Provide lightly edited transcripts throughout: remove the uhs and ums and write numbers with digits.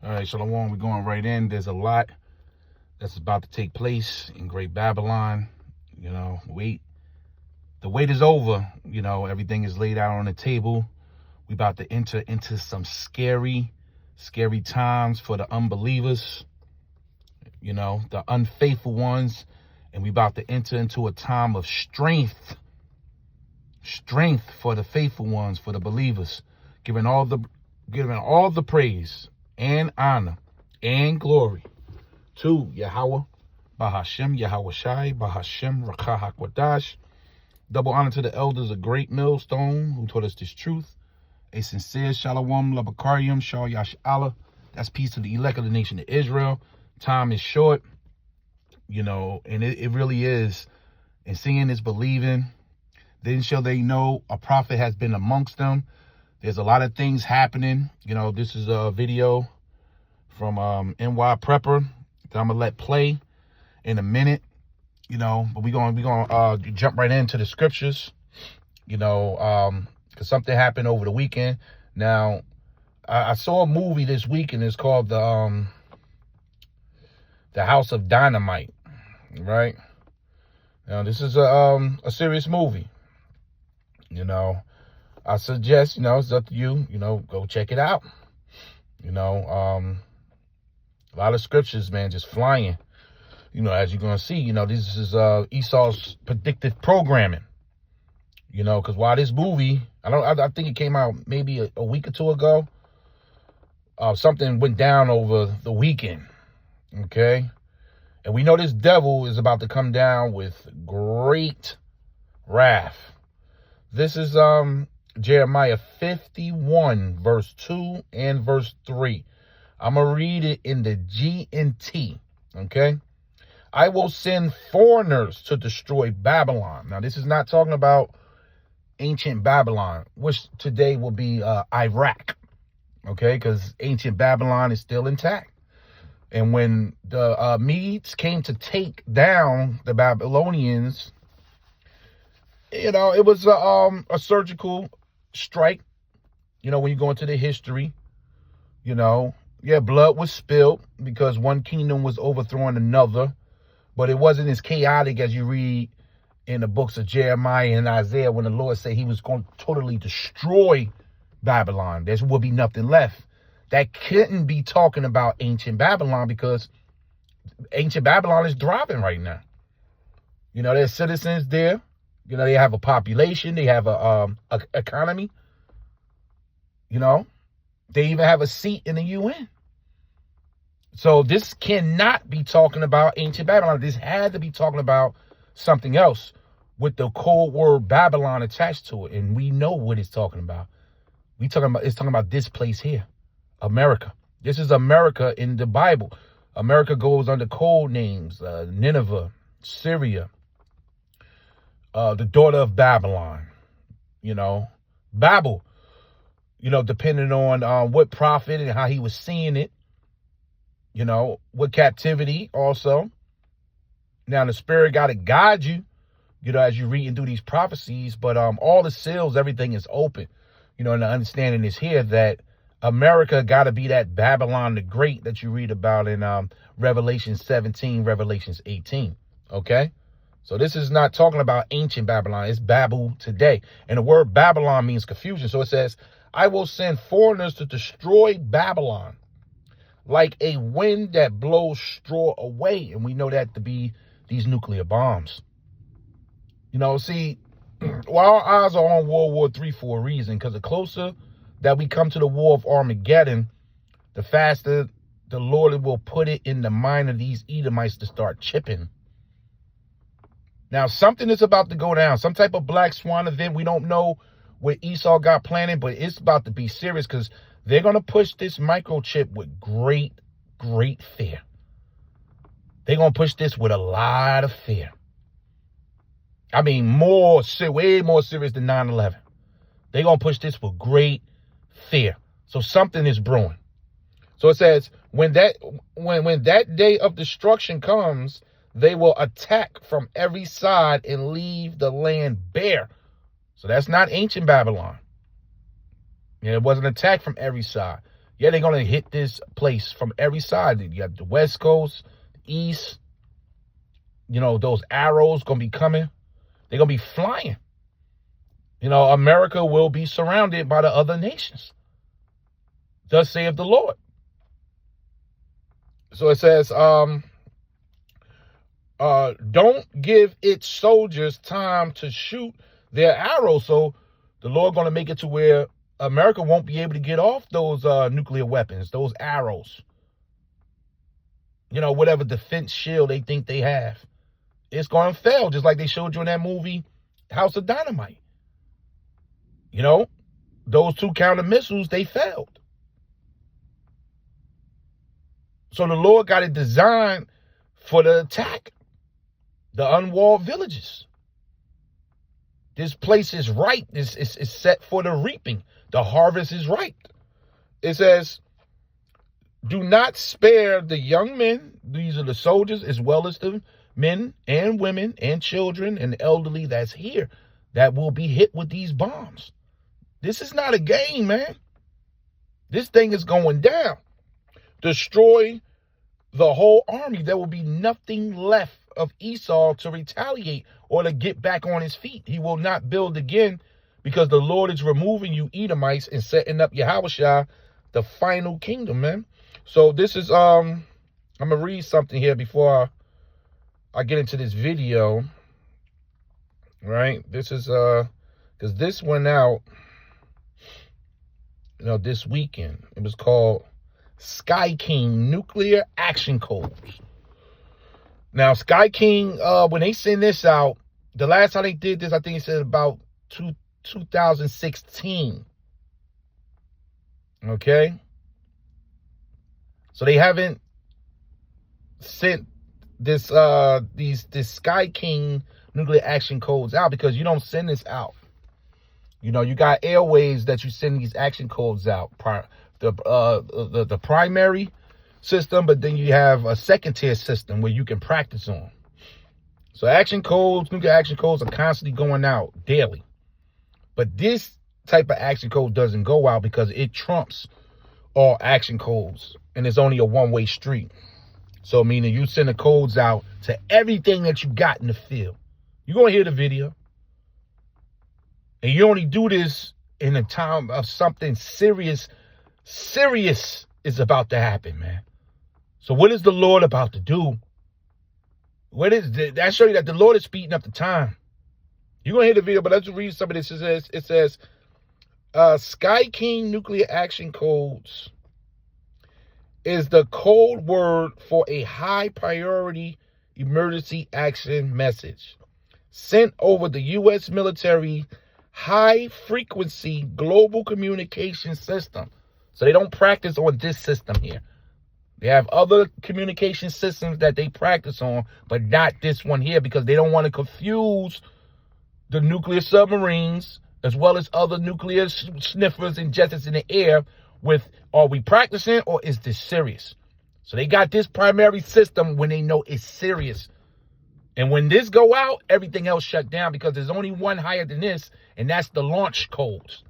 All right, Shalom, we're going right in. There's a lot that's about to take place in Great Babylon. The wait is over. Everything is laid out on the table. We about to enter into some scary times for the unbelievers, the unfaithful ones. And we about to enter into a time of strength for the faithful ones, for the believers, giving all the praise and honor and glory to Yahweh, Bahashem, Yahweh Shai, Bahashem, Rakah HaKwadash. Double honor to the elders of Great Millstone who taught us this truth. A sincere Shalom, Labakarium, Shal Yash Allah. That's peace to the elect of the nation of Israel. Time is short, and it really is. And seeing is believing. Then shall they know a prophet has been amongst them. There's a lot of things happening. This is a video from NY Prepper that I'm gonna let play in a minute. But we're gonna jump right into the scriptures. Because something happened over the weekend. Now, I saw a movie this weekend. It's called the House of Dynamite. Right. Now, this is a serious movie. I suggest, it's up to you, go check it out. A lot of scriptures, man, just flying. As you're going to see, this is Esau's predictive programming. Because while this movie, I think it came out maybe a week or two ago. Something went down over the weekend. Okay. And we know this devil is about to come down with great wrath. This is Jeremiah 51, verse 2 and verse 3. I'm going to read it in the GNT, okay? I will send foreigners to destroy Babylon. Now, this is not talking about ancient Babylon, which today will be Iraq, okay? Because ancient Babylon is still intact. And when the Medes came to take down the Babylonians, it was a surgical strike. When you go into the history, blood was spilled because one kingdom was overthrowing another, but it wasn't as chaotic as you read in the books of Jeremiah and Isaiah when the Lord said he was going to totally destroy Babylon. There will be nothing left. That couldn't be talking about ancient Babylon because ancient Babylon is thriving right now. There's citizens there. They have a population. They have a economy. They even have a seat in the UN. So this cannot be talking about ancient Babylon. This had to be talking about something else with the code word Babylon attached to it. And we know what it's talking about. It's talking about this place here, America. This is America in the Bible. America goes under code names, Nineveh, Syria, the daughter of Babylon, Babel, depending on what prophet and how he was seeing it, what captivity also. Now, the Spirit got to guide you, as you read and do these prophecies, but all the seals, everything is open, and the understanding is here that America got to be that Babylon the Great that you read about in Revelation 17, Revelations 18, okay? So this is not talking about ancient Babylon. It's Babel today. And the word Babylon means confusion. So it says, I will send foreigners to destroy Babylon like a wind that blows straw away. And we know that to be these nuclear bombs. See, while our eyes are on World War III for a reason, because the closer that we come to the war of Armageddon, the faster the Lord will put it in the mind of these Edomites to start chipping. Now, something is about to go down. Some type of black swan event. We don't know what Esau got planning, but it's about to be serious because they're going to push this microchip with great fear. They're going to push this with a lot of fear. I mean, way more serious than 9/11. They're going to push this with great fear. So something is brewing. So it says, when that day of destruction comes, they will attack from every side and leave the land bare. So that's not ancient Babylon. It wasn't attacked from every side. Yeah, they're going to hit this place from every side. You got the West Coast, the East. You know, those arrows going to be coming. They're going to be flying. You know, America will be surrounded by the other nations. Thus saith the Lord. So it says, don't give its soldiers time to shoot their arrows. So the Lord going to make it to where America won't be able to get off those nuclear weapons, those arrows. You know, whatever defense shield they think they have. It's going to fail, just like they showed you in that movie, House of Dynamite. You know, those 2 counter missiles, they failed. So the Lord got it designed for the attack. The unwalled villages. This place is ripe. It's set for the reaping. The harvest is ripe. It says, do not spare the young men. These are the soldiers, as well as the men and women and children and elderly that's here that will be hit with these bombs. This is not a game, man. This thing is going down. Destroy the whole army. There will be nothing left of Esau to retaliate or to get back on his feet. He will not build again, because the Lord is removing you Edomites and setting up Yahushua, the final kingdom, man. So this is, I'm going to read something here before I get into this video, right? This is, because this went out, you know, this weekend. It was called Skyking Nuclear Action Codes. Now, Skyking, when they send this out, the last time they did this, I think it said about 2016. Okay? So they haven't sent this Skyking Nuclear Action Codes out, because you don't send this out. You know, you got airways that you send these action codes out. The primary system, but then you have a second tier system where you can practice on. So action codes, nuclear action codes are constantly going out daily. But this type of action code doesn't go out because it trumps all action codes, and it's only a one-way street. So meaning you send the codes out to everything that you got in the field. You're going to hear the video. And you only do this in a time of something serious is about to happen, man. So what is the Lord about to do? That show you that the Lord is speeding up the time. You're going to hear the video, but let's read some of this. It says, Skyking Nuclear Action Codes is the code word for a high priority emergency action message sent over the U.S. military high frequency global communication system. So they don't practice on this system here. They have other communication systems that they practice on, but not this one here, because they don't want to confuse the nuclear submarines as well as other nuclear sniffers and jets in the air with, are we practicing or is this serious? So they got this primary system when they know it's serious. And when this go out, everything else shut down, because there's only one higher than this, and that's the launch codes.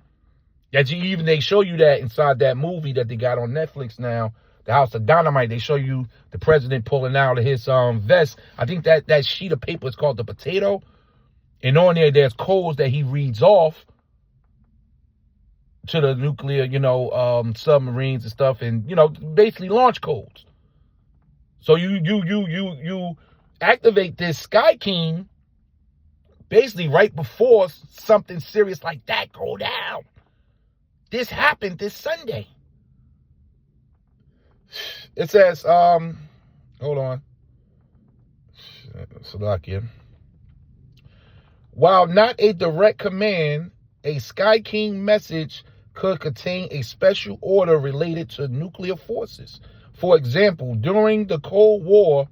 They show you that inside that movie that they got on Netflix now, the House of Dynamite. They show you the president pulling out of his vest. I think that sheet of paper is called the potato. And on there's codes that he reads off to the nuclear, submarines and stuff, and basically launch codes. So you activate this Skyking basically right before something serious like that go down. This happened this Sunday. It says, hold on. Salakia. While not a direct command, a Skyking message could contain a special order related to nuclear forces. For example, during the Cold War,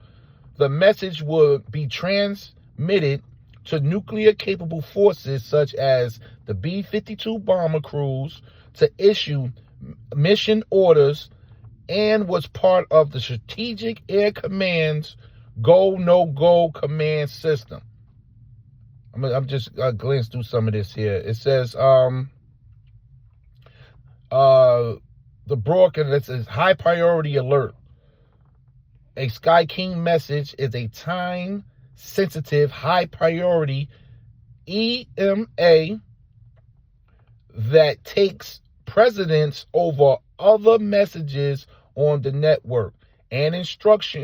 the message would be transmitted to nuclear-capable forces such as the B-52 bomber crews to issue mission orders, and was part of the Strategic Air Command's Go, No-Go command system. I'm just glancing through some of this here. It says, The broadcast is high priority alert. A Skyking message is a time-sensitive, high-priority EMA that takes precedence over other messages on the network and instruct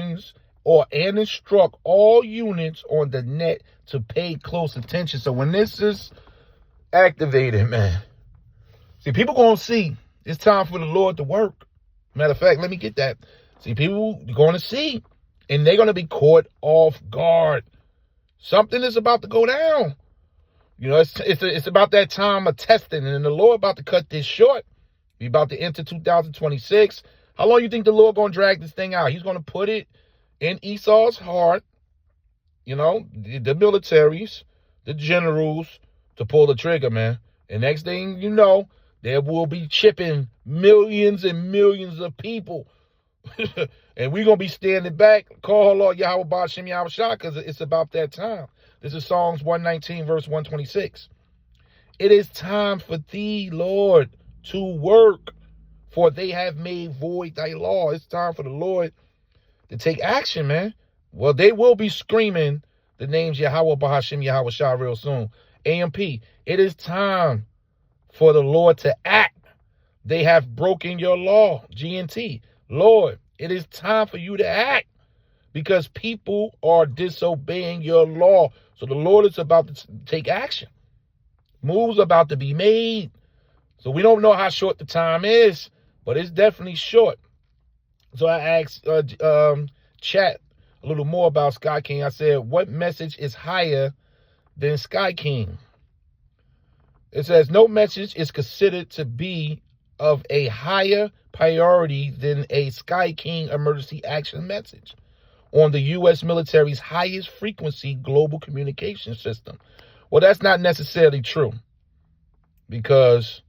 all units on the net to pay close attention. So when this is activated, man, see, people gonna see it's time for the Lord to work. Matter of fact, let me get that. See, people going to see, and they're going to be caught off guard. Something is about to go down. You know, it's about that time of testing, and the Lord about to cut this short. We about to enter 2026. How long you think the Lord going to drag this thing out? He's going to put it in Esau's heart, you know, the militaries, the generals, to pull the trigger, man. And next thing you know, there will be chipping millions and millions of people. And we're going to be standing back, call Lord Yahweh Ba'ashem Yahweh Shah, because it's about that time. This is Psalms 119, verse 126. It is time for thee, Lord, to work, for they have made void thy law. It's time for the Lord to take action, man. Well, they will be screaming the names Yahweh Ba'ashem Yahweh Shah real soon. AMP, it is time for the Lord to act. They have broken your law. GNT, Lord, it is time for you to act because people are disobeying your law. So the Lord is about to take action. Moves about to be made. So we don't know how short the time is, but it's definitely short. So I asked chat a little more about Skyking. I said, what message is higher than Skyking? It says, no message is considered to be of a higher priority than a Skyking emergency action message on the U.S. military's highest frequency global communication system. Well, that's not necessarily true, because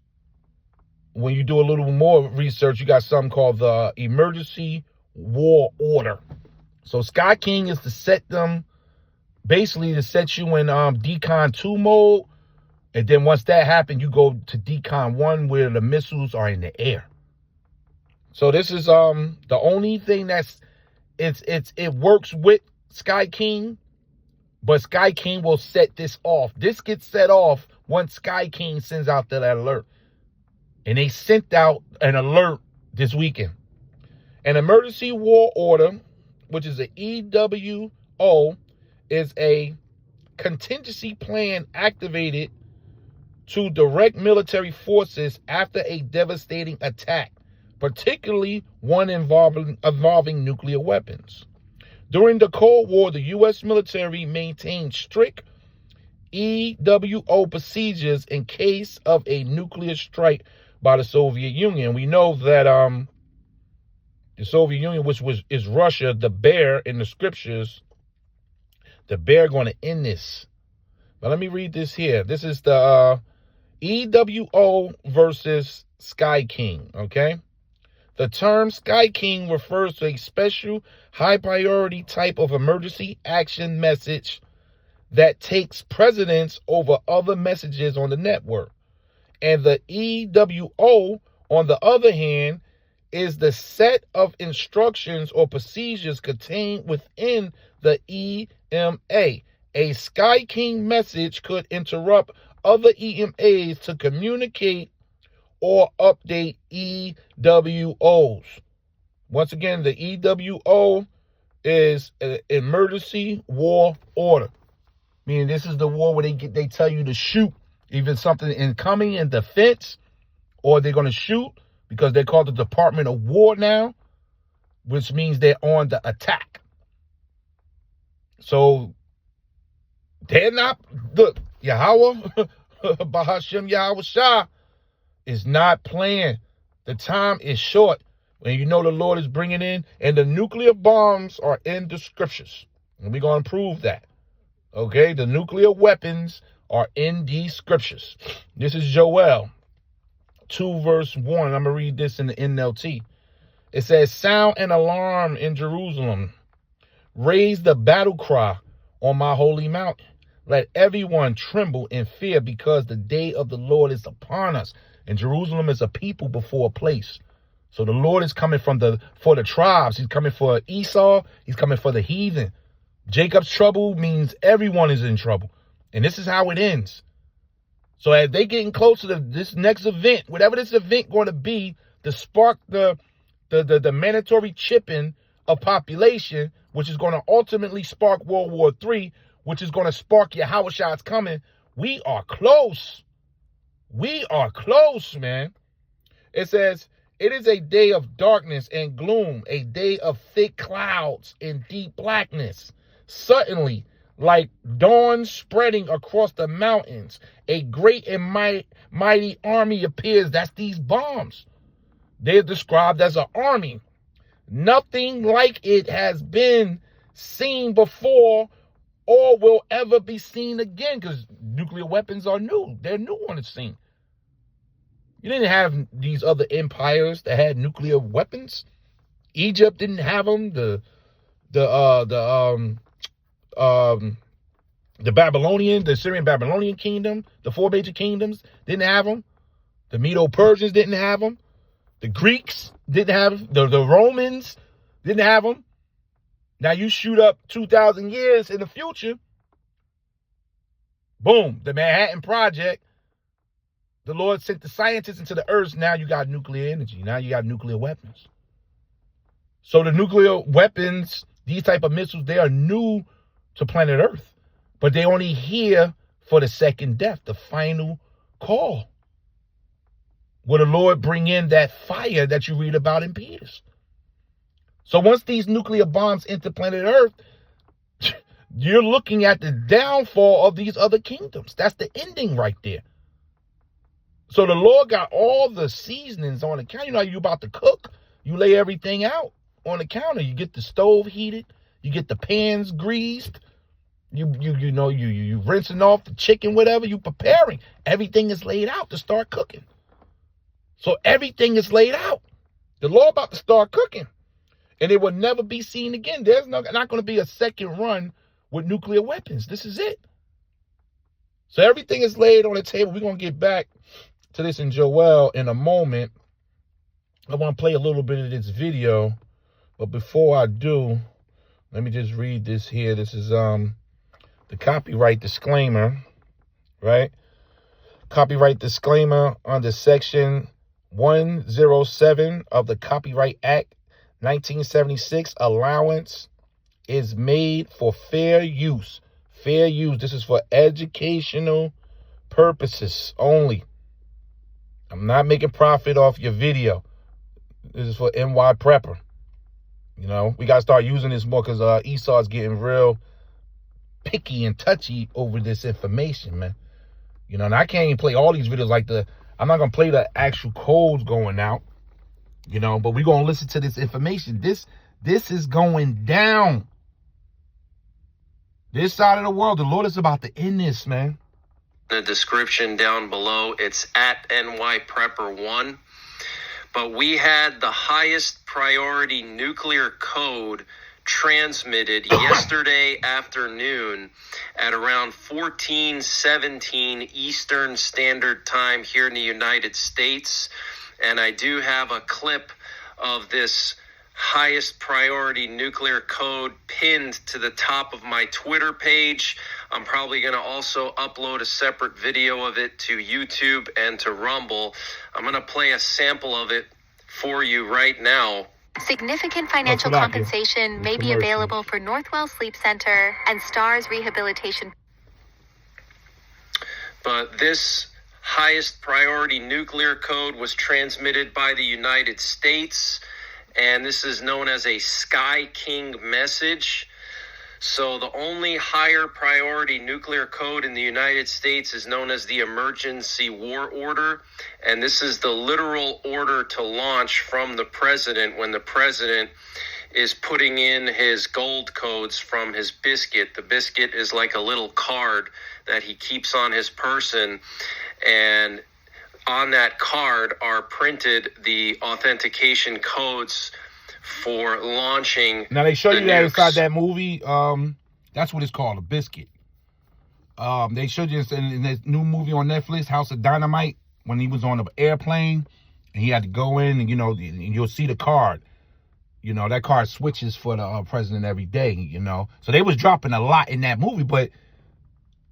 when you do a little more research, you got something called the emergency war order. So Skyking is to set them, basically to set you in decon 2 mode. And then once that happens, you go to decon 1 where the missiles are in the air. So this is the only thing that's it works with Skyking, but Skyking will set this off. This gets set off once Skyking sends out that alert. And they sent out an alert this weekend. An emergency war order, which is an EWO, is a contingency plan activated to direct military forces after a devastating attack, particularly one involving nuclear weapons. During the Cold War, the U.S. military maintained strict EWO procedures in case of a nuclear strike by the Soviet Union. We know that the Soviet Union, which is Russia, the bear in the scriptures, the bear going to end this. But let me read this here. This is the EWO versus Skyking, okay? The term Skyking refers to a special high-priority type of emergency action message that takes precedence over other messages on the network. And the EWO, on the other hand, is the set of instructions or procedures contained within the EMA. A Skyking message could interrupt other EMAs to communicate or update EWOs. Once again, the EWO is an emergency war order. Meaning this is the war where they tell you to shoot even something incoming in defense, or they're going to shoot because they call the Department of War now, which means they're on the attack. So they're not, look, Yahweh, Ba'ashem Yahweh Shah is not playing. The time is short. And you know the Lord is bringing in, and the nuclear bombs are in the scriptures. And we're going to prove that. Okay, the nuclear weapons are in these scriptures. This is Joel 2 verse 1. I'm going to read this in the NLT. It says, sound an alarm in Jerusalem. Raise the battle cry on my holy mountain. Let everyone tremble in fear, because the day of the Lord is upon us. And Jerusalem is a people before a place. So the Lord is coming for the tribes. He's coming for Esau. He's coming for the heathen. Jacob's trouble means everyone is in trouble. And this is how it ends. So as they getting closer to this next event, whatever this event going to be, to spark the mandatory chipping of population, which is going to ultimately spark World War III, which is going to spark your Howard shots coming, we are close. We are close, man. It says, it is a day of darkness and gloom, a day of thick clouds and deep blackness. Suddenly, like dawn spreading across the mountains, a great and mighty army appears. That's these bombs. They're described as an army. Nothing like it has been seen before or will ever be seen again, because nuclear weapons are new. They're new on the scene. You didn't have these other empires that had nuclear weapons. Egypt didn't have them. The Babylonian, the Syrian Babylonian kingdom, the 4 major kingdoms didn't have them. The Medo-Persians didn't have them. The Greeks didn't have them. The Romans didn't have them. Now you shoot up 2,000 years in the future. Boom, the Manhattan Project. The Lord sent the scientists into the earth. Now you got nuclear energy. Now you got nuclear weapons. So the nuclear weapons, these type of missiles, they are new to planet Earth. But they only here for the second death, the final call. Will the Lord bring in that fire that you read about in Peter's? So once these nuclear bombs enter planet Earth, you're looking at the downfall of these other kingdoms. That's the ending right there. So the Lord got all the seasonings on the counter. You know how you about to cook? You lay everything out on the counter. You get the stove heated. You get the pans greased. You rinsing off the chicken, whatever. You preparing. Everything is laid out to start cooking. So everything is laid out. The Lord about to start cooking. And it will never be seen again. There's not going to be a second run with nuclear weapons. This is it. So everything is laid on the table. We're going to get back to this in Joel in a moment. I want to play a little bit of this video. But before I do, let me just read this here. This is the copyright disclaimer, right? Copyright disclaimer under Section 107 of the Copyright Act 1976. Allowance is made for fair use. Fair use. This is for educational purposes only. I'm not making profit off your video. This is for NY Prepper. You know, we got to start using this more because Esau's getting real picky and touchy over this information, man. You know, and I can't even play all these videos like I'm not going to play the actual codes going out, you know, but we're going to listen to this information. This is going down. This side of the world, the Lord is about to end this, man. The description down below, it's at NY Prepper 1. But we had the highest priority nuclear code transmitted yesterday afternoon at around 14:17 Eastern Standard Time here in the United States. And I do have a clip of this highest priority nuclear code pinned to the top of my Twitter page. I'm probably going to also upload a separate video of it to YouTube and to Rumble. I'm going to play a sample of it for you right now. Significant financial compensation may be available for Northwell Sleep Center and STARS Rehabilitation. But this highest priority nuclear code was transmitted by the United States, and this is known as a Skyking message. So the only higher priority nuclear code in the United States is known as the Emergency War Order. And this is the literal order to launch from the president when the president is putting in his gold codes from his biscuit. The biscuit is like a little card that he keeps on his person. And on that card are printed the authentication codes for launching. Now they show you that inside that movie. That's what it's called, a biscuit. They showed you in this new movie on Netflix, House of Dynamite, when he was on the airplane And he had to go in and, and you'll see the card. That card switches for the president every day, So they was dropping a lot in that movie, but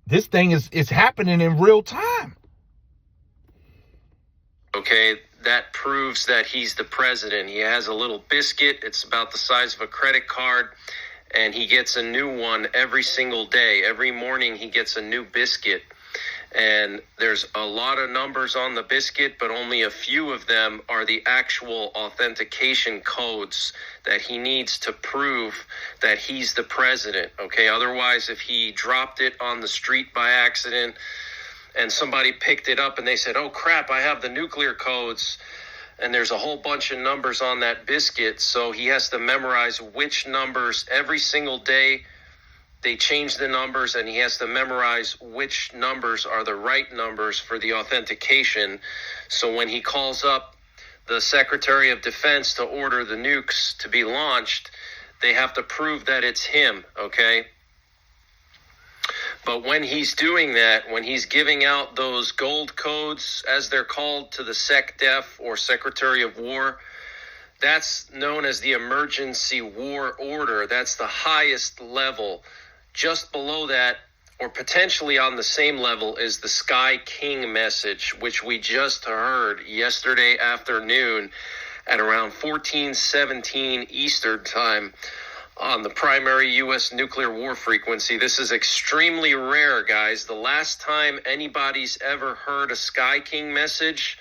this thing is happening in real time. Okay, that proves that he's the president. He has a little biscuit. It's about the size of a credit card, and he gets a new one every single day. Every morning he gets a new biscuit. And there's a lot of numbers on the biscuit, but only a few of them are the actual authentication codes that he needs to prove that he's the president, okay? Otherwise, if he dropped it on the street by accident and somebody picked it up and they said, oh, crap, I have the nuclear codes, and there's a whole bunch of numbers on that biscuit, so he has to memorize which numbers every single day. They change the numbers, and he has to memorize which numbers are the right numbers for the authentication. So when he calls up the Secretary of Defense to order the nukes to be launched, they have to prove that it's him, okay? But when he's doing that, when he's giving out those gold codes, as they're called, to the SecDef or Secretary of War, that's known as the Emergency War Order. That's the highest level. Just below that, or potentially on the same level, is the Skyking message, which we just heard yesterday afternoon at around 14:17 Eastern Time on the primary U.S. nuclear war frequency. This is extremely rare, guys. The last time anybody's ever heard a Skyking message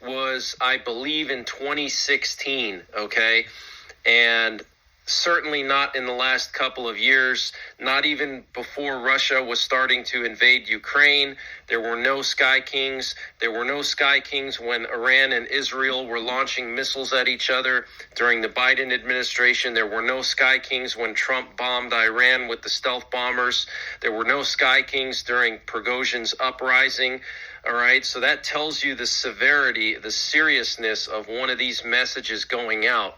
was, I believe, in 2016, okay? And certainly not in the last couple of years, not even before Russia was starting to invade Ukraine. There were no Skykings. There were no Skykings when Iran and Israel were launching missiles at each other during the Biden administration. There were no Skykings when Trump bombed Iran with the stealth bombers. There were no Skykings during Prigozhin's uprising. All right, so that tells you the severity, the seriousness of one of these messages going out.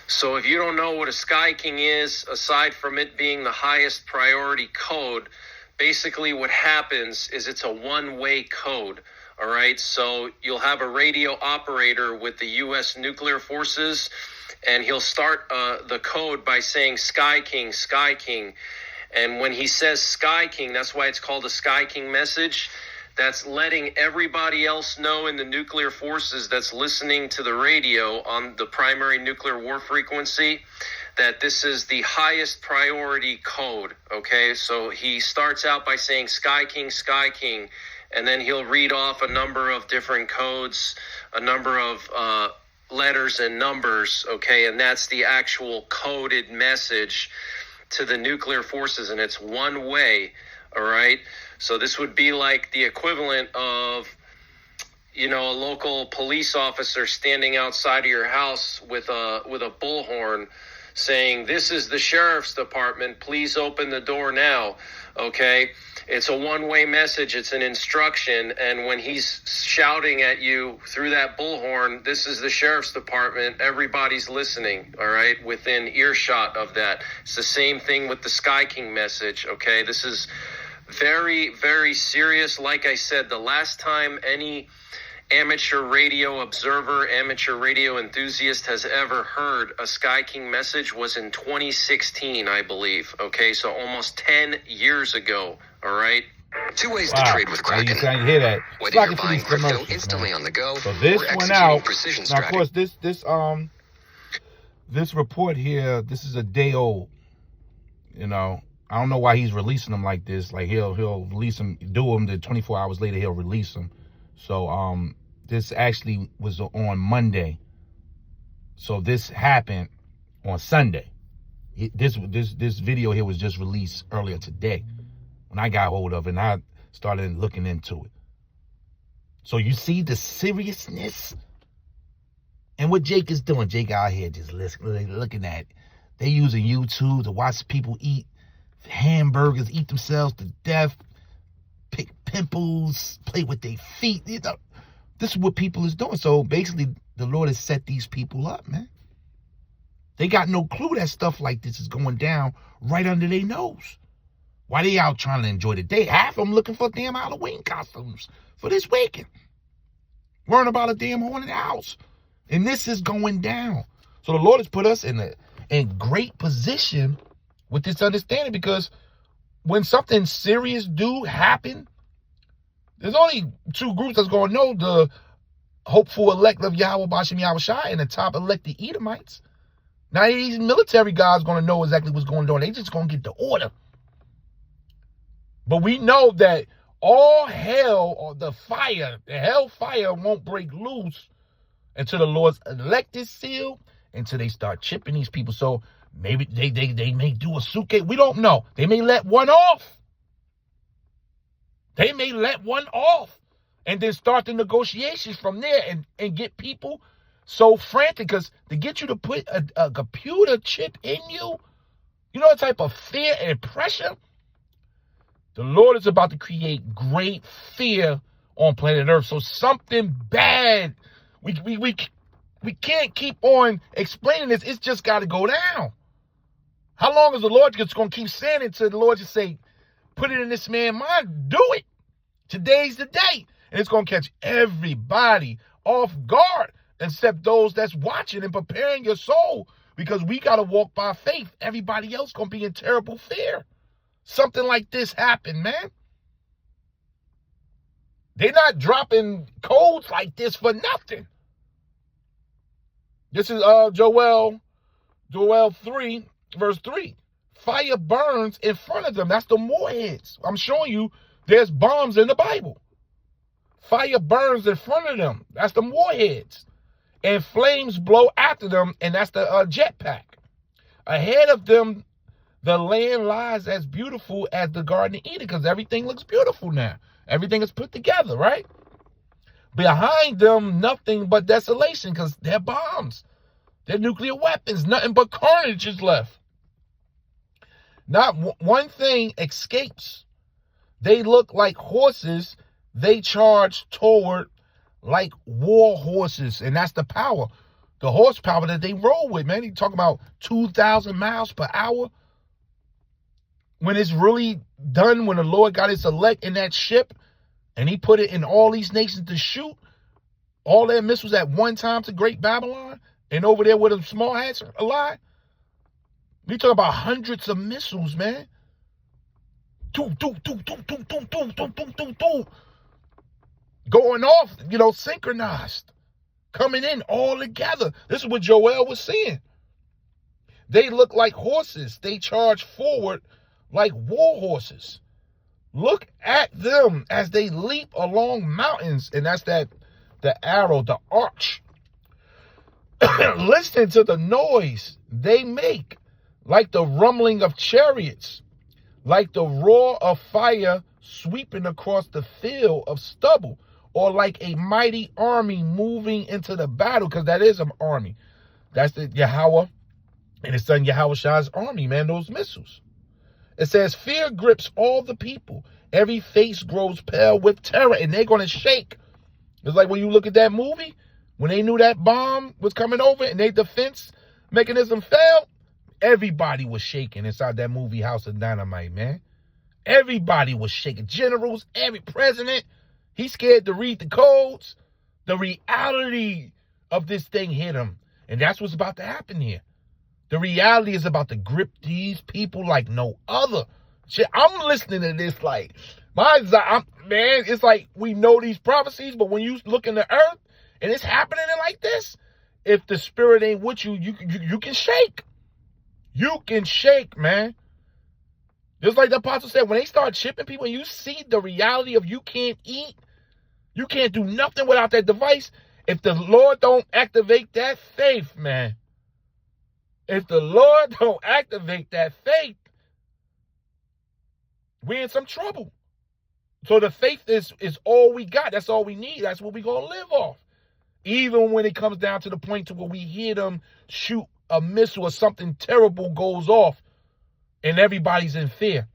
So if you don't know what a Skyking is, aside from it being the highest priority code, basically what happens is it's a one-way code, all right? So you'll have a radio operator with the U.S. nuclear forces, and he'll start the code by saying Skyking, Skyking. And when he says Skyking, that's why it's called a Skyking message. That's letting everybody else know in the nuclear forces that's listening to the radio on the primary nuclear war frequency that this is the highest priority code, okay? So he starts out by saying Skyking, Skyking, and then he'll read off a number of different codes, a number of letters and numbers, okay? And that's the actual coded message to the nuclear forces, and it's one way, all right? So this would be like the equivalent of, a local police officer standing outside of your house with a bullhorn saying, "This is the sheriff's department. Please open the door now." Okay? It's a one-way message. It's an instruction. And when he's shouting at you through that bullhorn, "This is the sheriff's department," everybody's listening, all right, within earshot of that. It's the same thing with the Skyking message, okay? This is very, very serious. Like I said, the last time any amateur radio observer, amateur radio enthusiast has ever heard a Skyking message was in 2016, I believe. Okay, so almost 10 years ago, all right? Two ways to trade with Kraken. You hear that? Whether you're buying crypto instantly on the go, so this or went executing out. precision Now, of course, strategy. this report here, this is a day old. I don't know why he's releasing them like this. Like he'll release them, do them, then 24 hours later he'll release them. So this actually was on Monday. So this happened on Sunday. This video here was just released earlier today when I got hold of it and I started looking into it. So you see the seriousness and what Jake is doing. Jake out here just looking at it. They using YouTube to watch people eat hamburgers, eat themselves to death, pick pimples, play with their feet. This is what people is doing. So basically, the Lord has set these people up, man. They got no clue that stuff like this is going down right under their nose. Why they out trying to enjoy the day? Half of them looking for damn Halloween costumes for this weekend. Worrying about a damn haunted house. And this is going down. So the Lord has put us in great position with this understanding, because when something serious do happen, there's only two groups that's going to know: the hopeful elect of Yahweh Bashem Yahweh Shai and the top elected Edomites. Now these military guys going to know exactly what's going on. They just going to get the order. But we know that all hell, or the hellfire won't break loose until the Lord's elected seal, until they start chipping these people. So maybe they may do a suitcase. We don't know. They may let one off. They may let one off and then start the negotiations from there and get people so frantic, because to get you to put a computer chip in you, you know what type of fear and pressure? The Lord is about to create great fear on planet Earth. So something bad, we can't keep on explaining this. It's just got to go down. How long is the Lord just going to keep saying it until the Lord just say, put it in this man's mind? Do it. Today's the day. And it's going to catch everybody off guard, except those that's watching and preparing your soul, because we got to walk by faith. Everybody else going to be in terrible fear. Something like this happened, man. They're not dropping codes like this for nothing. This is Joel 3, verse 3. Fire burns in front of them. That's the warheads. I'm showing you there's bombs in the Bible. Fire burns in front of them. That's the warheads. And flames blow after them, and that's the jetpack. Ahead of them, the land lies as beautiful as the Garden of Eden, because everything looks beautiful now. Everything is put together, right? Behind them, nothing but desolation, because they're bombs. They're nuclear weapons. Nothing but carnage is left. Not one thing escapes. They look like horses. They charge toward like war horses. And that's the power. The horsepower that they roll with, man. You talk about 2,000 miles per hour. When it's really done, when the Lord got his elect in that ship and he put it in all these nations to shoot all their missiles at one time to Great Babylon, and over there where the small hats lie, we talk about hundreds of missiles, man. Going off, synchronized, coming in all together. This is what Joel was saying. They look like horses. They charge forward like war horses. Look at them as they leap along mountains. And that's the arrow, the arch. Listen to the noise they make, like the rumbling of chariots, like the roar of fire sweeping across the field of stubble, or like a mighty army moving into the battle, because that is an army. That's the Yahweh and his son Yahweh Shai's army, man, those missiles. It says, fear grips all the people. Every face grows pale with terror, and they're going to shake. It's like when you look at that movie, when they knew that bomb was coming over and their defense mechanism failed, everybody was shaking inside that movie House of Dynamite, man. Everybody was shaking. Generals, every president, he's scared to read the codes. The reality of this thing hit him. And that's what's about to happen here. The reality is about to grip these people like no other. Shit, I'm listening to this like, man, it's like we know these prophecies, but when you look in the earth and it's happening like this, if the spirit ain't with you, you can shake. You can shake, man. Just like the apostle said, when they start chipping people, you see the reality of you can't eat, you can't do nothing without that device. If the Lord don't activate that faith, man, if the Lord don't activate that faith, we're in some trouble. So the faith is all we got. That's all we need. That's what we're going to live off. Even when it comes down to the point to where we hear them shoot a missile or something terrible goes off and everybody's in fear.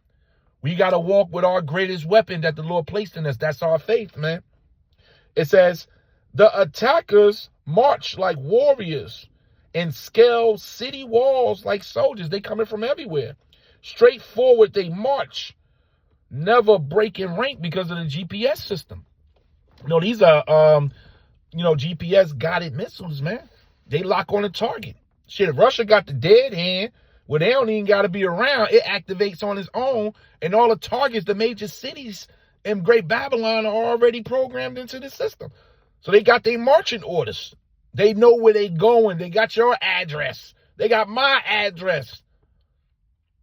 We got to walk with our greatest weapon that the Lord placed in us. That's our faith, man. It says, the attackers march like warriors and scale city walls like soldiers. They coming from everywhere. Straight forward, they march, never breaking rank because of the GPS system. These are GPS guided missiles, man. They lock on the target. Shit, if Russia got the dead hand, well, they don't even got to be around. It activates on its own, and all the targets, the major cities in Great Babylon are already programmed into the system. So they got their marching orders. They know where they going. They got your address. They got my address.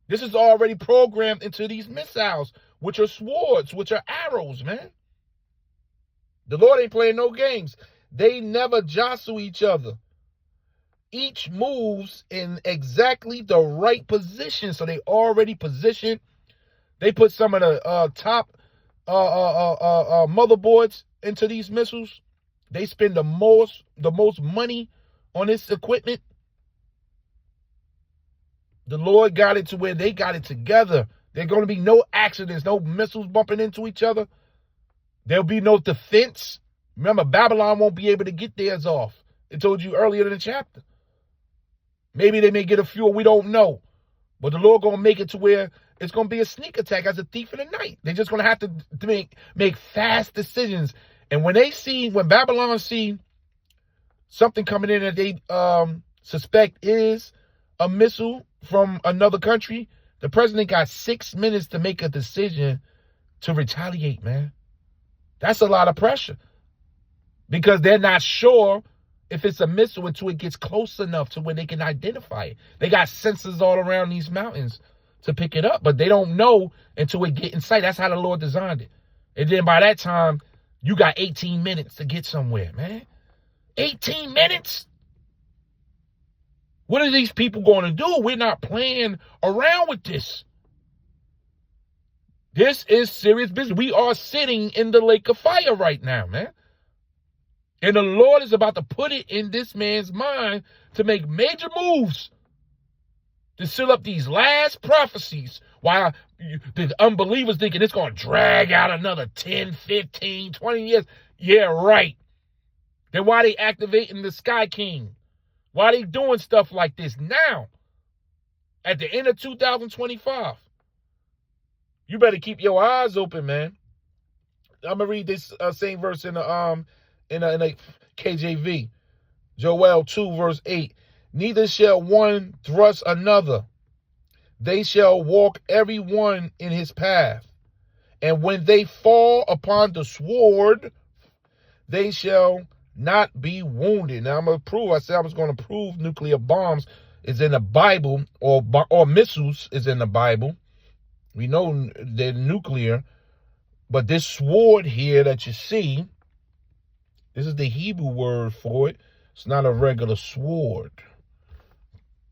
This is already programmed into these missiles, which are swords, which are arrows, man. The Lord ain't playing no games. They never jostle each other. Each moves in exactly the right position. So they already positioned. They put some of the top motherboards into these missiles. They spend the most money on this equipment. The Lord got it to where they got it together. There's going to be no accidents, no missiles bumping into each other. There'll be no defense. Remember, Babylon won't be able to get theirs off. It told you earlier in the chapter. Maybe they may get a few, we don't know. But the Lord going to make it to where it's going to be a sneak attack as a thief in the night. They're just going to have to make fast decisions. And when Babylon see something coming in that they suspect is a missile from another country, the president got 6 minutes to make a decision to retaliate, man. That's a lot of pressure. Because they're not sure if it's a missile until it gets close enough to where they can identify it. They got sensors all around these mountains to pick it up, but they don't know until it get in sight. That's how the Lord designed it. And then by that time, you got 18 minutes to get somewhere, man. 18 minutes? What are these people going to do? We're not playing around with this. This is serious business. We are sitting in the lake of fire right now, man. And the Lord is about to put it in this man's mind to make major moves to seal up these last prophecies while the unbelievers thinking it's going to drag out another 10, 15, 20 years. Yeah, right. Then why they activating the Skyking? Why they doing stuff like this now? At the end of 2025. You better keep your eyes open, man. I'm going to read this same verse in the KJV. Joel 2 verse 8. Neither shall one thrust another. They shall walk every one in his path. And when they fall upon the sword, they shall not be wounded. Now I'm going to prove, I said I was going to prove nuclear bombs is in the Bible, or missiles is in the Bible. We know they're nuclear. But this sword here that you see, this is the Hebrew word for it. It's not a regular sword.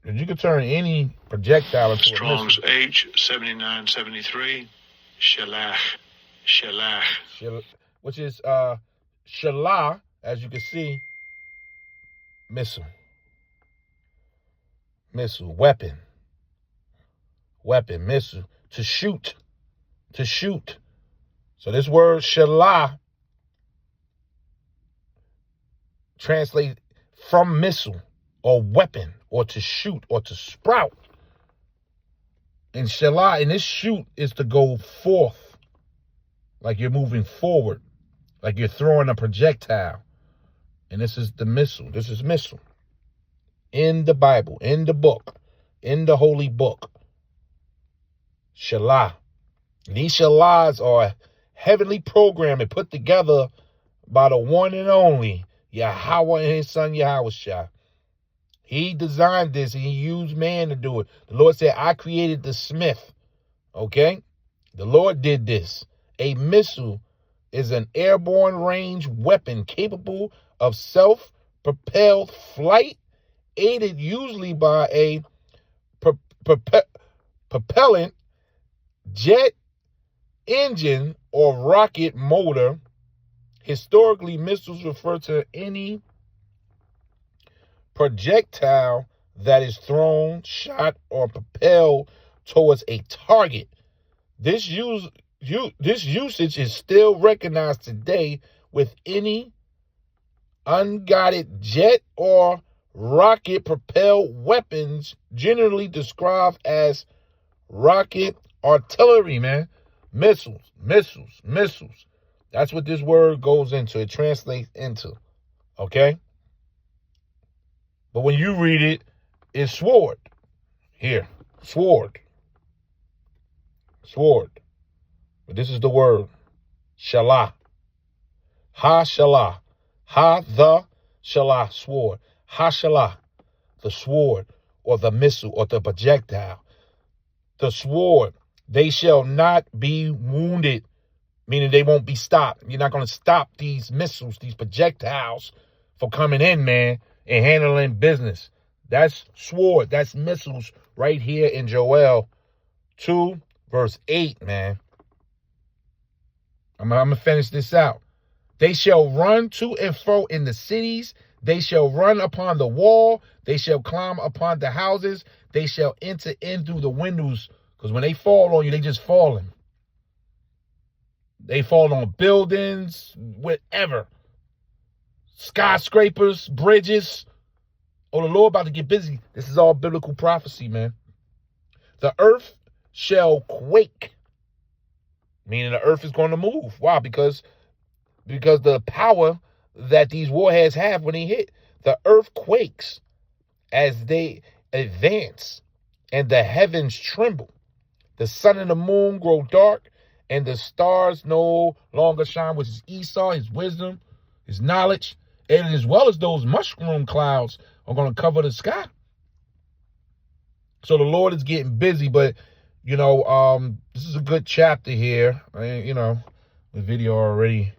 You can turn any projectile into Strong's H7973, Shalach, which is Shalah, as you can see, missile, weapon, missile, to shoot. So this word Shalah translate from missile or weapon or to shoot or to sprout. And Shalah, and this shoot is to go forth, like you're moving forward, like you're throwing a projectile. And this is the missile. This is missile. In the Bible, in the book, in the holy book. Shalah. These Shalahs are heavenly programmed and put together by the one and only Yahweh and his son Yahushua. He designed this and he used man to do it. The Lord said, I created the smith. Okay? The Lord did this. A missile is an airborne range weapon capable of self-propelled flight, aided usually by a propellant, jet engine, or rocket motor. Historically, missiles refer to any projectile that is thrown, shot, or propelled towards a target. This usage is still recognized today with any unguided jet or rocket-propelled weapons, generally described as rocket artillery, man. Missiles. That's what this word goes into. It translates into. Okay? But when you read it, it's sword. Here, sword. Sword. But this is the word. Shalah. Ha-shalah. Ha-the-shalah, sword. Ha-shalah, the sword, or the missile, or the projectile. The sword. They shall not be wounded, meaning they won't be stopped. You're not going to stop these missiles, these projectiles from coming in, man, and handling business. That's sword. That's missiles right here in Joel 2, verse 8, man. I'm going to finish this out. They shall run to and fro in the cities. They shall run upon the wall. They shall climb upon the houses. They shall enter in through the windows. Because when they fall on you, they just falling. They fall on buildings, whatever. Skyscrapers, bridges. Oh, the Lord about to get busy. This is all biblical prophecy, man. The earth shall quake. Meaning the earth is going to move. Why? Because the power that these warheads have when they hit, the earth quakes as they advance, and the heavens tremble. The sun and the moon grow dark, and the stars no longer shine, which is Esau, his wisdom, his knowledge, and as well as those mushroom clouds are going to cover the sky. So the Lord is getting busy, but this is a good chapter here. The video already,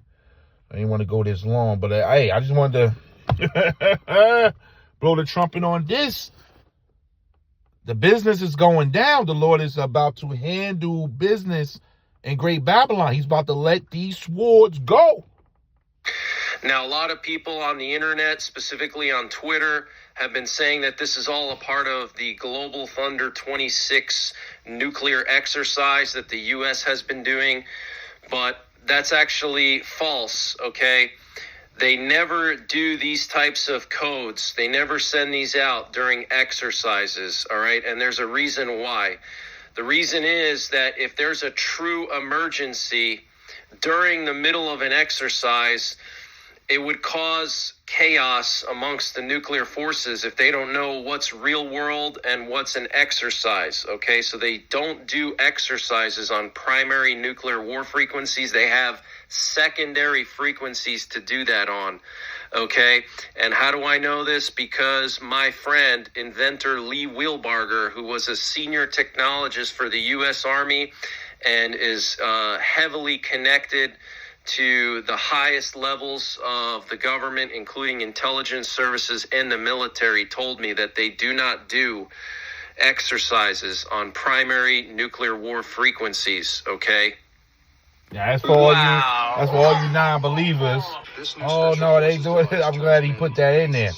I didn't want to go this long, but I just wanted to blow the trumpet on this. The business is going down. The Lord is about to handle business in Great Babylon. He's about to let these swords go. Now, a lot of people on the internet, specifically on Twitter, have been saying that this is all a part of the Global Thunder 26 nuclear exercise that the U.S. has been doing, but that's actually false, okay? They never do these types of codes. They never send these out during exercises, all right? And there's a reason why. The reason is that if there's a true emergency during the middle of an exercise, it would cause chaos amongst the nuclear forces if they don't know what's real world and what's an exercise, okay? So they don't do exercises on primary nuclear war frequencies. They have secondary frequencies to do that on, okay? And how do I know this? Because my friend, inventor Lee Wilbarger, who was a senior technologist for the U.S. Army and is heavily connected to the highest levels of the government, including intelligence services and the military, told me that they do not do exercises on primary nuclear war frequencies, okay? Yeah, that's for all you non-believers. Oh no, they do it. I'm glad he put that in there.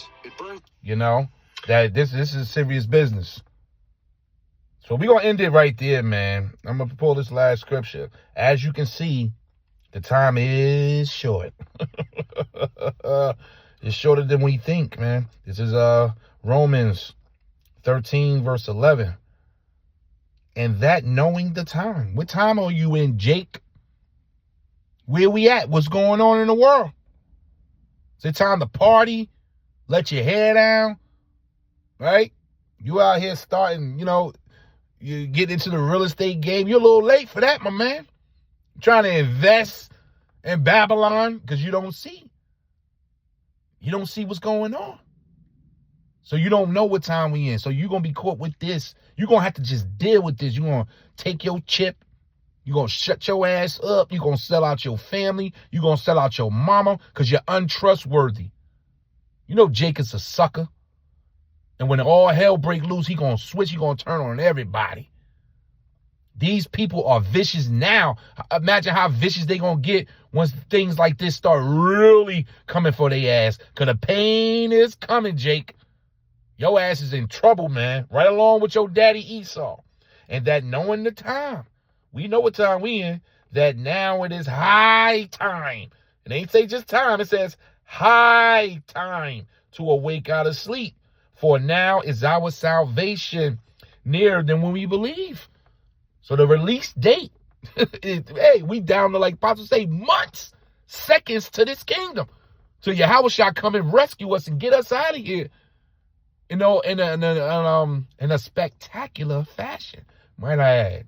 That this is serious business. So we're gonna end it right there, man. I'm gonna pull this last scripture. As you can see, the time is short. It's shorter than we think, man. This is Romans 13, verse 11. And that knowing the time. What time are you in, Jake? Where we at? What's going on in the world? Is it time to party? Let your hair down? Right? You out here starting, you get into the real estate game. You're a little late for that, my man. Trying to invest in Babylon because you don't see. You don't see what's going on. So you don't know what time we in. So you're going to be caught with this. You're going to have to just deal with this. You're going to take your chip. You're going to shut your ass up. You're going to sell out your family. You're going to sell out your mama because you're untrustworthy. Jacob's a sucker. And when all hell break loose, he going to switch. He going to turn on everybody. These people are vicious now. Imagine how vicious they going to get once things like this start really coming for their ass. Because the pain is coming, Jake. Your ass is in trouble, man. Right along with your daddy Esau. And that knowing the time. We know what time we in. That now it is high time. It ain't say just time. It says high time to awake out of sleep. For now is our salvation nearer than when we believe. So the release date, we down to, like Apostle say, months, seconds to this kingdom. So Yahweh shall come and rescue us and get us out of here, you know, in a spectacular fashion, might I add.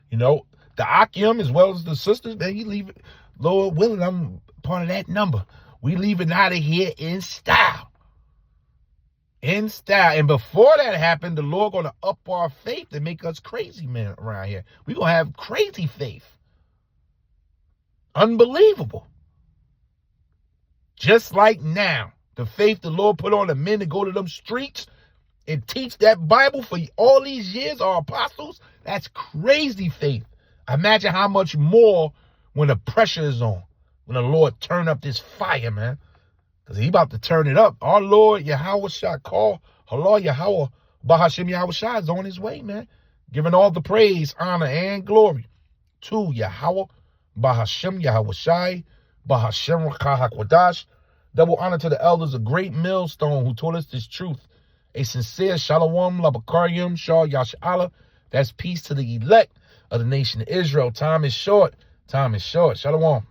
You know, the Akim as well as the sisters, man, you leave it, Lord willing, I'm part of that number. We leaving out of here in style. In style. And before that happened, the Lord gonna up our faith and make us crazy, man, around here. We gonna have crazy faith. Unbelievable. Just like now, the faith the Lord put on the men to go to them streets and teach that Bible for all these years, our apostles, that's crazy faith. Imagine how much more when the pressure is on, when the Lord turn up this fire, man. Because he about to turn it up. Our Lord Yahweh Shah call, Allah Yahweh, Bahashim Yahweh Shah is on his way, man. Giving all the praise, honor, and glory to Yahweh, Bahashim Yahweh Shai, Bahashim Rakah HaKodash. Double honor to the elders, a great millstone who told us this truth. A sincere shalom, labakarim, shah yash'Allah. That's peace to the elect of the nation of Israel. Time is short. Time is short. Shalom.